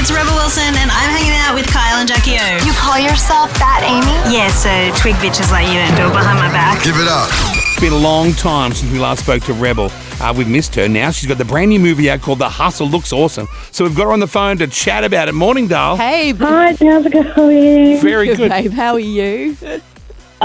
it's Rebel Wilson and I'm hanging out with Kyle and Jackie O. You call yourself that, Amy? Yeah, so twig bitches like you don't do it behind my back. Give it up. It's been a long time since we last spoke to Rebel. We've missed her now. She's got the brand new movie out called The Hustle. Looks awesome. So we've got her on the phone to chat about it. Morning, Dale. Hey, Hi, how's it going? Very good. babe. How are you?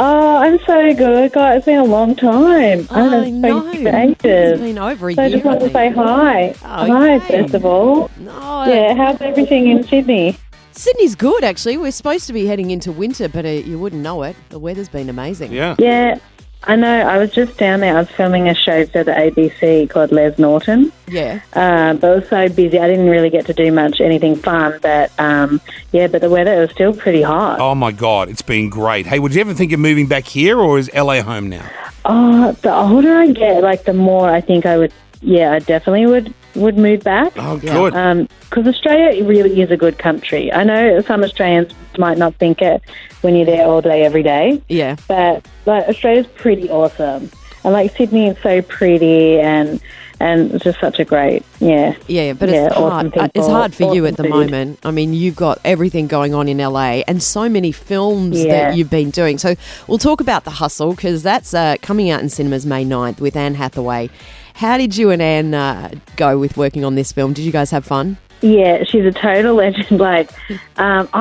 Oh, I'm so good. God, it's been a long time. I haven't spoken to you for It's ages. been over a So I year. just wanted to say hi. Oh, Hi, okay. first of all. No, Yeah, how's everything in Sydney? Sydney's good, actually. We're supposed to be heading into winter, but you wouldn't know it. The weather's been amazing. Yeah. Yeah, I know. I was just down there. I was filming a show for the ABC called Les Norton. Yeah. But I was so busy. I didn't really get to do anything fun. But, but the weather was still pretty hot. Oh, my God. It's been great. Hey, would you ever think of moving back here or is LA home now? Oh, the older I get, the more I think I would, I definitely would move back. Oh, good. Because Australia really is a good country. I know some Australians might not think it when you're there all day, every day. Yeah. But Australia's pretty awesome. And Sydney is so pretty and it's just such a great, Yeah, but it's awesome hard. people, It's hard for you awesome at the food. moment. I mean, you've got everything going on in LA and so many films that you've been doing. So we'll talk about The Hustle because that's coming out in cinemas May 9th with Anne Hathaway. How did you and Anne go with working on this film? Did you guys have fun? Yeah, she's a total legend. I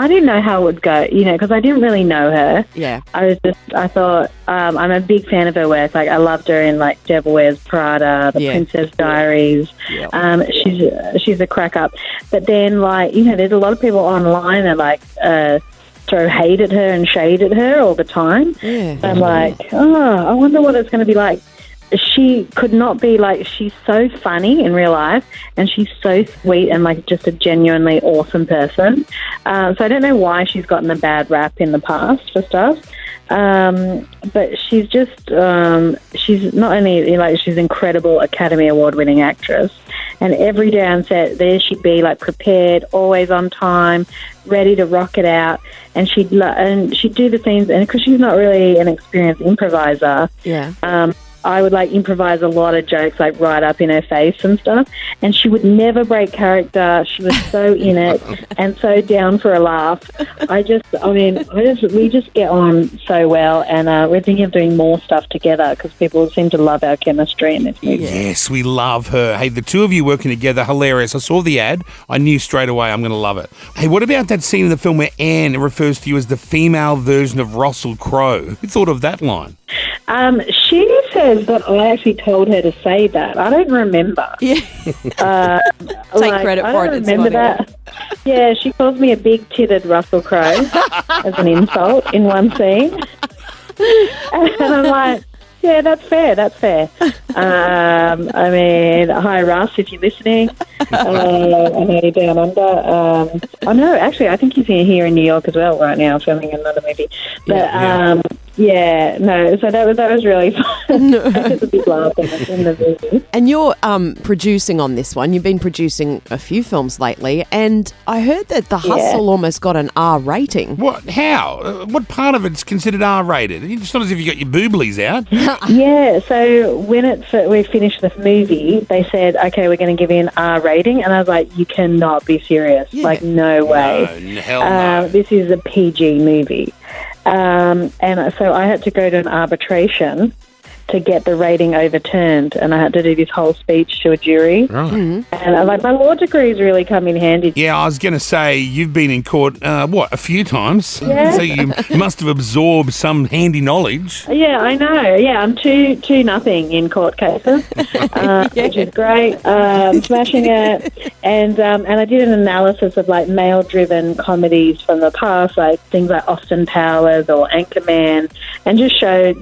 didn't know how it would go, because I didn't really know her. Yeah. I thought, I'm a big fan of her work. I loved her in Devil Wears Prada, The Princess Diaries. Yeah. She's a crack up. But then, there's a lot of people online that throw hate at her and shade at her all the time. Yeah. I'm I wonder what it's going to be like. She could not be she's so funny in real life and she's so sweet and just a genuinely awesome person. So I don't know why she's gotten a bad rap in the past for stuff. But she's just, she's not only she's an incredible Academy Award winning actress. And every day on set, there she'd be prepared, always on time, ready to rock it out. And she'd do the scenes, and because she's not really an experienced improviser, I would improvise a lot of jokes right up in her face and stuff, and she would never break character. She was so in it and so down for a laugh. We just get on so well, and we're thinking of doing more stuff together because people seem to love our chemistry in this movie. Yes, we love her. Hey, the two of you working together, hilarious. I saw the ad. I knew straight away I'm going to love it. Hey, what about that scene in the film where Anne refers to you as the female version of Russell Crowe? Who thought of that line? She says that I actually told her to say that. I don't remember. Yeah. Take credit for it. I don't remember that. Yeah, she calls me a big-titted Russell Crowe as an insult in one scene. And I'm yeah, that's fair. Hi, Russ, if you're listening. I know you're down under. I know, actually, I think he's here in New York as well right now, filming another movie. But, so that was really fun. I took a big laugh in the movie. And you're producing on this one. You've been producing a few films lately, and I heard that The Hustle almost got an R rating. What? How? What part of it's considered R-rated? It's not as if you got your booblies out. Yeah, so when we finished the movie, they said, okay, we're going to give you an R rating. And I was like, you cannot be serious. Yeah. No way. No, hell no. This is a PG movie. And so I had to go to an arbitration to get the rating overturned, and I had to do this whole speech to a jury. Right. And my law degree's really come in handy. Yeah, I was going to say, you've been in court, a few times. Yeah. So you must have absorbed some handy knowledge. Yeah, I know. Yeah, I'm 2-0 in court cases, which is great. Smashing it. And I did an analysis of male-driven comedies from the past, things like Austin Powers or Anchorman, and just showed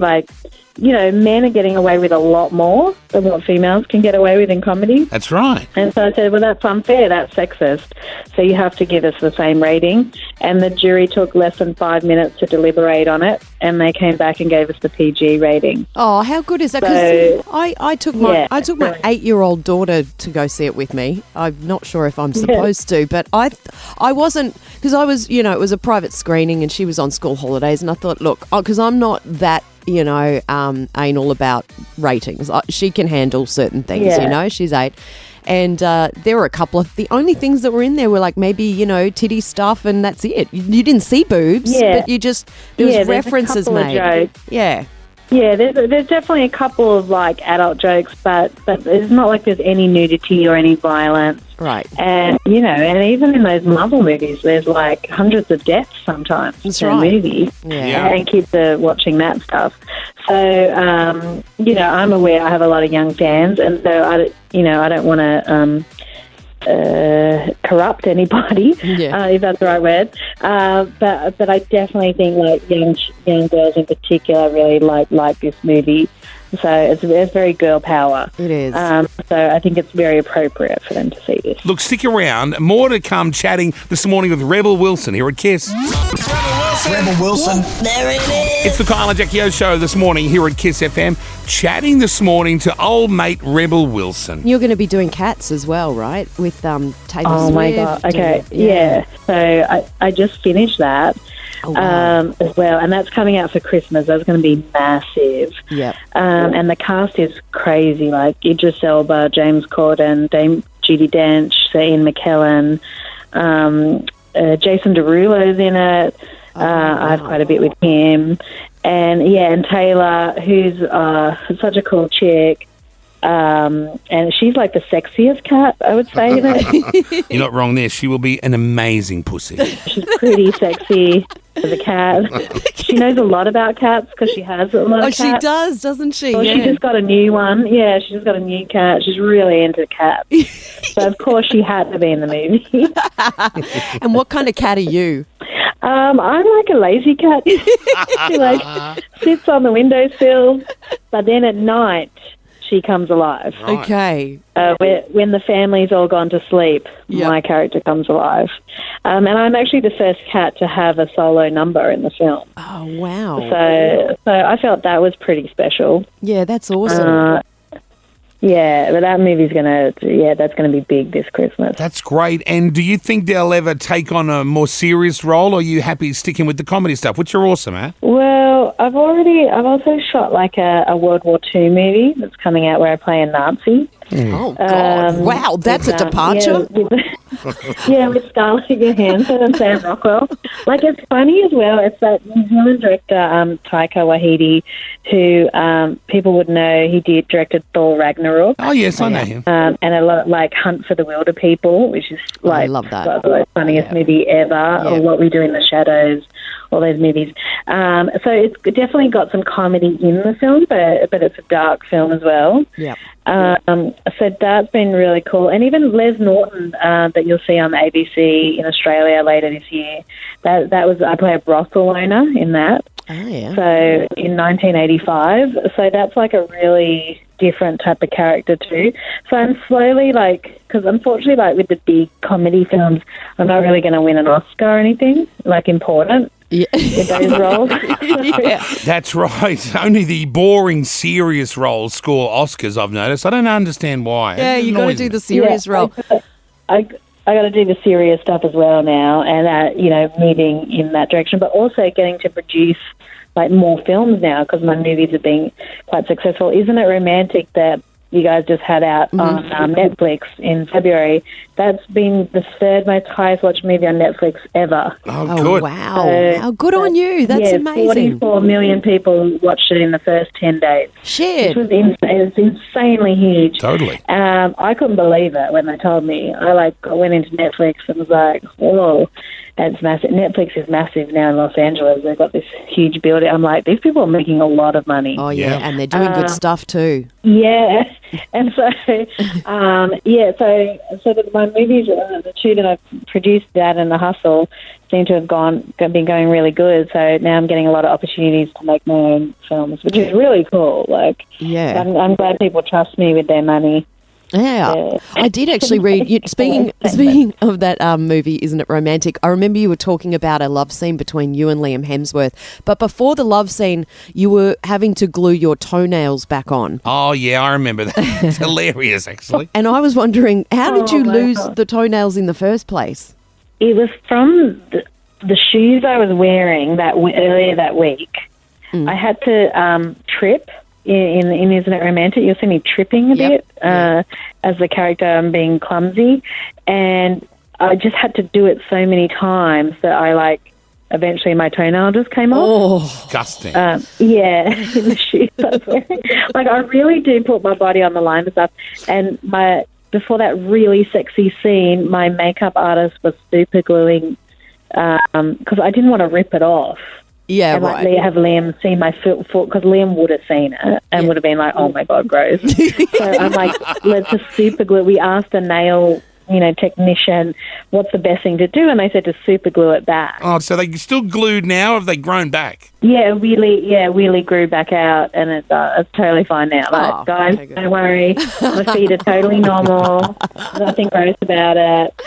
men are getting away with a lot more than what females can get away with in comedy. That's right. And so I said, well, that's unfair, that's sexist. So you have to give us the same rating. And the jury took less than 5 minutes to deliberate on it, and they came back and gave us the PG rating. Oh, how good is that? Because I took my 8-year-old daughter to go see it with me. I'm not sure if I'm supposed to, but I wasn't, because I was, it was a private screening and she was on school holidays, and I thought, look, because I'm not that anal about ratings. She can handle certain things, she's 8. And there were a couple of, the only things that were in there were like maybe, titty stuff and that's it. You didn't see boobs, but you just, there was references made. Yeah. Yeah, there's definitely a couple of like adult jokes, but it's not like there's any nudity or any violence. Right. And, and even in those Marvel movies, there's like hundreds of deaths sometimes in a movie. Yeah. And kids are watching that stuff. So, I'm aware I have a lot of young fans, and so I don't want to corrupt anybody, if that's the right word. But I definitely think like young girls in particular really like this movie. So it's very girl power. It is. So I think it's very appropriate for them to see this. Look, stick around. More to come chatting this morning with Rebel Wilson here at KIIS. Rebel Wilson. There it is. It's the Kyle and Jackie O show this morning here at KIIS FM. Chatting this morning to old mate Rebel Wilson. You're going to be doing Cats as well, right? With Taylor Swift. Oh, my God. Okay, yeah. So I just finished that. Oh, wow. As well, and that's coming out for Christmas. That's going to be massive. Yep. And the cast is crazy, like Idris Elba, James Corden, Dame Judi Dench, Sir Ian McKellen, Jason Derulo's in it. I have quite a bit with him. And Taylor, who's such a cool chick. And she's like the sexiest cat, I would say. You're not wrong there. She will be an amazing pussy. She's pretty sexy as a cat. She knows a lot about cats because she has a lot of cats. Oh, she does, doesn't she? Well, she just got a new one. Yeah, she just got a new cat. She's really into cats. So, of course, she had to be in the movie. And what kind of cat are you? I'm like a lazy cat. She sits on the windowsill, but then at night she comes alive. Right. Okay. When the family's all gone to sleep, my character comes alive. And I'm actually the first cat to have a solo number in the film. Oh, wow. So I felt that was pretty special. Yeah, that's awesome. But that movie's that's gonna be big this Christmas. That's great. And do you think they'll ever take on a more serious role, or are you happy sticking with the comedy stuff, which are awesome, eh? Well, I've also shot like a World War II movie that's coming out where I play a Nazi. Oh, God. Wow, that's a departure. With Scarlett Johansson and Sam Rockwell. Like, it's funny as well. It's that New Zealand director, Taika Waititi, who people would know he directed Thor Ragnarok. Oh, yes, I know him. And a lot like Hunt for the Wilder People, which is like I love that. the funniest movie ever, or What We Do in the Shadows, all those movies. So it's definitely got some comedy in the film, but it's a dark film as well. Yeah. So that's been really cool. And even Les Norton, that you'll see on the ABC in Australia later this year, that was, I play a brothel owner in that. Oh, yeah. So in 1985. So that's like a really different type of character too. So I'm slowly because unfortunately with the big comedy films, I'm not really going to win an Oscar or anything important. Yeah. With those roles. That's right. Only the boring, serious roles score Oscars, I've noticed. I don't understand why. Yeah, you got to do the serious role. I got to do the serious stuff as well now, and moving in that direction, but also getting to produce more films now because my movies have been quite successful. Isn't it romantic that you guys just had out on Netflix in February? That's been the third most highest watched movie on Netflix ever. Oh, good. Wow. How good on you. That's amazing. 44 million people watched it in the first 10 days. Shit. Which was insane. It was insanely huge. Totally. I couldn't believe it when they told me. I went into Netflix and was like, whoa. It's massive. Netflix is massive now in Los Angeles. They've got this huge building. I'm like, these people are making a lot of money. Oh, yeah, and they're doing good stuff too. Yeah, and so, so my movies, the two that I've produced, Dad and The Hustle, seem to have been going really good. So now I'm getting a lot of opportunities to make my own films, which is really cool. I'm glad people trust me with their money. Yeah, I did actually read. Speaking of that movie, Isn't It Romantic? I remember you were talking about a love scene between you and Liam Hemsworth. But before the love scene, you were having to glue your toenails back on. Oh, yeah, I remember that. It's hilarious, actually. And I was wondering, how did you lose the toenails in the first place? It was from the shoes I was wearing earlier that week. I had to trip in Isn't It Romantic, you'll see me tripping a bit as the character. I'm being clumsy, and I just had to do it so many times that I eventually my toenail just came off. Oh, disgusting. Yeah, in the shoes I was wearing. I really do put my body on the line for stuff. And before that really sexy scene, my makeup artist was super gluing because I didn't want to rip it off. yeah, And right. have Liam see my foot because Liam would have seen it and would have been like, "Oh my god, gross." So I'm like, "Let's just super glue." We asked the nail, technician, what's the best thing to do, and they said to super glue it back. Oh, so they still glued now, or have they grown back? Yeah, really grew back out, and it's totally fine now. Guys, okay, good. don't worry, my feet are totally normal. Nothing gross about it.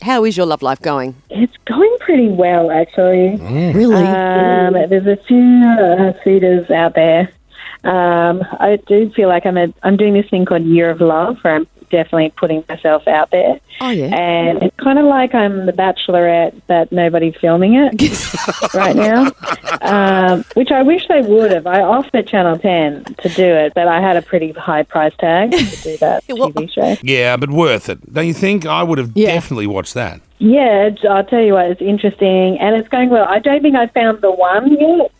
How is your love life going? It's going pretty well, actually. Really? There's a few suitors out there. I do feel like I'm doing this thing called Year of Love, where I'm definitely putting myself out there. Oh, yeah. And it's kind of like I'm the Bachelorette, but nobody's filming it right now, which I wish they would have. I offered Channel 10 to do it, but I had a pretty high price tag to do that TV show. Yeah, but worth it, don't you think? I would have definitely watched that. Yeah, I'll tell you what, it's interesting, and it's going well. I don't think I found the one yet,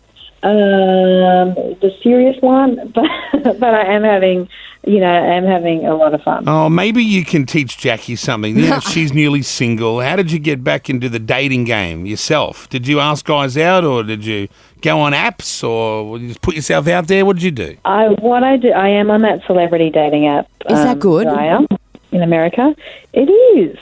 the serious one, but I am having... I'm having a lot of fun. Oh, maybe you can teach Jackie something. She's newly single. How did you get back into the dating game yourself? Did you ask guys out, or did you go on apps, or you just put yourself out there? What did you do? I am on that celebrity dating app. Is that good? Raya, in America. It is.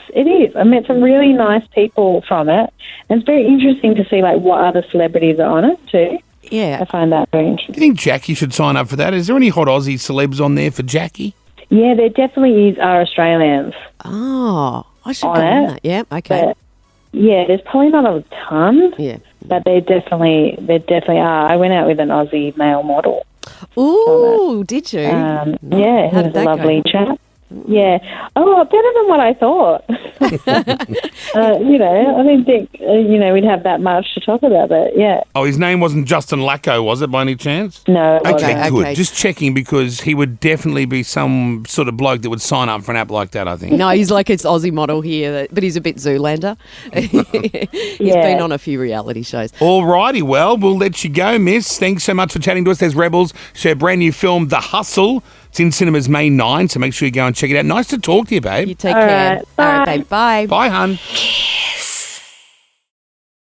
I met some really nice people from it. And it's very interesting to see what other celebrities are on it too. Yeah. I find that very Do interesting. you think Jackie should sign up for that? Is there any hot Aussie celebs on there for Jackie? Yeah, there definitely are Australians. Oh, I should On go on it, that. Yeah, okay. But, yeah, there's probably not a ton. Yeah. But there definitely are. I went out with an Aussie male model. Ooh, did you? Yeah, How he did was a that lovely go? chap. Yeah. Oh, better than what I thought. I didn't think, we'd have that much to talk about, but yeah. Oh, his name wasn't Justin Lacko, was it, by any chance? No. it Okay, wasn't. good. okay. Just checking, because he would definitely be some sort of bloke that would sign up for an app like that, I think. No, he's like it's Aussie model here, but he's a bit Zoolander. He's been on a few reality shows. All righty, well, we'll let you go, miss. Thanks so much for chatting to us. There's Rebels, show brand new film, The Hustle. It's in cinemas May 9, so make sure you go and check it out. Nice to talk to you, babe. You take All care. right, All right, bye. babe. Bye. Bye, hun. KIIS.